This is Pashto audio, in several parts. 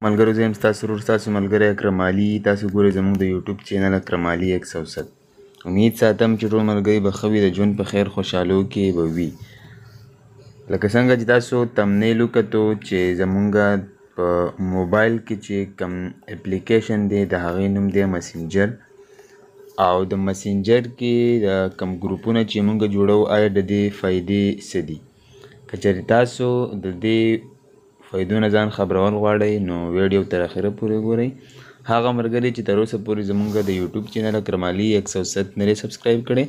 ملګرو زه یم ستاسو ورور ستاسو ملګری اکرم علي. تاسو ګورئ زموږ د یوټیوب چینل اکرم علي 107. امید ساتم چې ټول ملګري به ښه وي، د ژوند په خیر خوشحالو کې به وي. لکه څنګه چې تاسو تمنیل وکتو چې زمونږ په موبایل کې چې کم اپلیکیشن دی د هغې نوم دی مسنجر، او د مسنجر کې د کم ګروپونه چې مونږ جوړو آیا د دې فایدې څه دي. که چېرې تاسو د دې فایدو نه ځان خبرول غواړئ نو ویډیو تر اخره پورې ګورئ. هغه ملګري چې تر اوسه پورې زموږ د یوټیوب چینل اکرم علي 107 نه دی سبسکرایب کړی،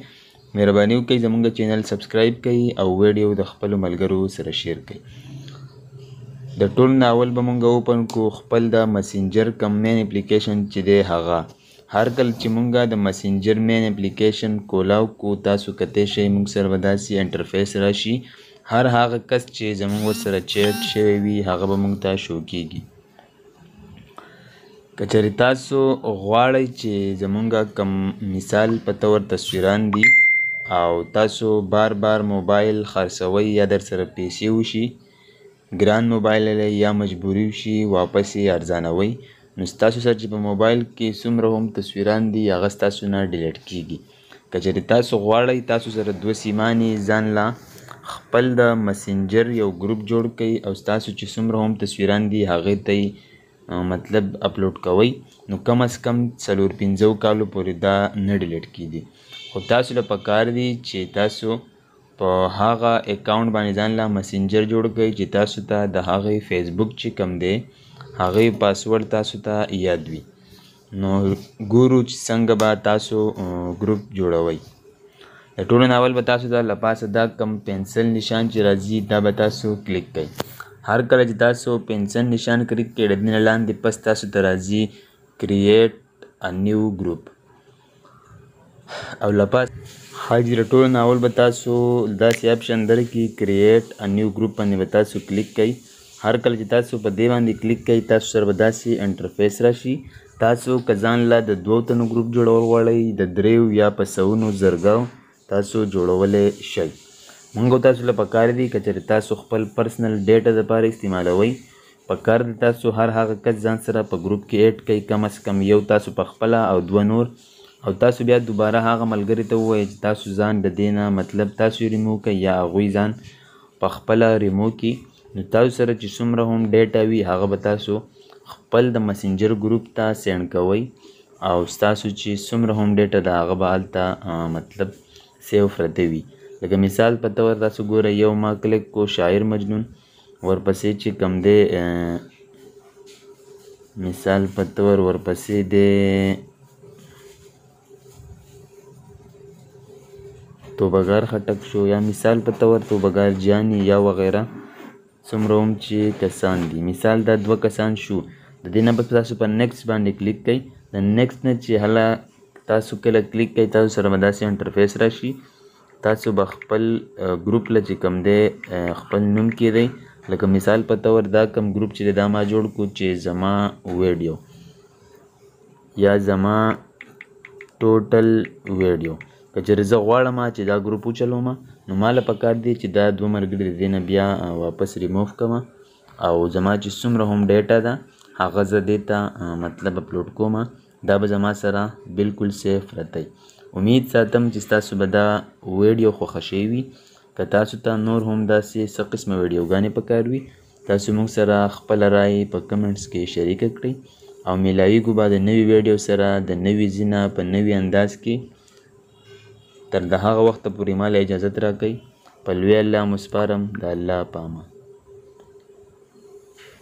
مهرباني وکړئ زموږ چینل سبسکرایب کړئ او ویډیو د خپلو ملګرو سره شیر کړئ. د ټول ناول به مونږ اوپن کو خپل د مسنجر کم مین اپلیکیشن چې دی هغه. هر کله چې مونږ د مسنجر مین اپلیکیشن کولاو کو تاسو کتی شئ مونږ سره به داسې انټرفیس راشي. هر هغه کس چې زموږ ورسره چیټ شوی وي هغه به مونږ ته شو کیږي. که چېرې تاسو غواړئ چې زمونږ کم مثال په طور تصویران دي او تاسو بار بار موبایل خرڅوئ یا در سره پیسې وشي، ګران موبایل یا مجبوري وشي واپس یې ارزانوئ، نو ستاسو سره چې په موبایل کې څومره هم تصویران دي هغه ستاسو نه ډیلیټ کیږي. که چېرې تاسو غواړئ تاسو سره 2 سیمانې ځان لا خپل د مسنجر یو ګروپ جوړ کړئ او ستاسو چې څومره هم تصویران دي هغې ته مطلب اپلوډ کوئ، نو کم از کم 4-5 کالو پورې دا نه ډیلیټ کیږي. خو تاسو له پکار دي چې تاسو په هغه اکاونټ باندې ځان له مسنجر جوړ کړئ چې تاسو ته د هغې فیسبوک چې کم دی هغې پاسورډ تاسو ته یاد وي. نو ګورو چې څنګه به تاسو ګروپ جوړوئ. د ټولو ناول به تاسو ته له پاسه دا کم پنسل نشان چې راځي دا به تاسو کلیک کړئ. هر کله چې تاسو پنسل نشان کلیک کړئ د دې نه لاندې پس تاسو ته راځي کریټ ا نیو ګروپ او له پاسه حاجي د ټولو ناول به تاسو داسې اپشن درکړي کریټ ا نیو ګروپ باندې به تاسو کلیک کړئ. هر کله چې تاسو په دې باندې کلیک کړئ تاسو سره به داسې انټرفیس راشي. تاسو که ځان له د 2 تنو ګروپ جوړول غواړئ د 3 یا په 100 زرګاو تاسو جوړولی شئ. مونږ تاسو له پکار دي که چېرې تاسو خپل پرسنل ډیټا دپاره استعمالوئ پکار دی تاسو هر هغه کس ځان سره په ګروپ کې ایډ کړئ، کم از کم یو تاسو پخپله او 2 نور، او تاسو بیا دوباره هغه ملګري ته ووایئ چې تاسو ځان د دې نه مطلب تاسو یې ریموو کړئ یا هغوی ځان پخپله ریموو کړي. نو تاسو سره چې څومره هم ډیټا وي هغه به تاسو خپل د مسنجر ګروپ ته سینډ کوئ او ستاسو چې څومره هم ډیټا ده هغه به هلته مطلب سیو پرته وي. لکه مثال په طور تاسو ګورئ یو ما کلیک کو شاعر مجنون، ورپسې چې کم دی مثال په طور ورپسې دی توبهګار خټک شو یا مثال په طور توبهګار جانی یا وغیره څومره هم چې کسان دي. مثال دا 2 کسان شو. د دې نه به تاسو په نیکسټ باندې کلیک کړئ. د نیکسټ نه چې هله تاسو کله کلیک کړئ تاسو سره به داسې انټرفیس راشي. تاسو به خپل ګروپ له چې کم دی خپل نوم کېږدئ. لکه مثال په طور دا کم ګروپ چې دی دا ما جوړ کړو چې زما ویډیو یا زما ټوټل ویډیو. که چېرې زه غواړم چې دا ګروپ وچلوم نو ما له پکار دی چې دا 2 ملګري د دې نه بیا واپس ریموف کړم او زما چې څومره هم ډیټا ده هغه زه دې ته مطلب اپلوډ کوم، دا به زما سره بالکل سیف پرته وي. امید ساتم چې ستاسو به دا ویډیو خوښه شوې وي. که تاسو ته نور هم داسې څه قسمه ویډیوګانې پکار وي تاسو موږ سره خپله رایې په کمنټس کې شریکه کړئ او میلاویږو به د نوي ویډیو سره د نوي ځینه په نوي انداز کې. تر د هغه وخته پورې ما له اجازت راکئ. په لوی الله مو سپارم، د الله په امان.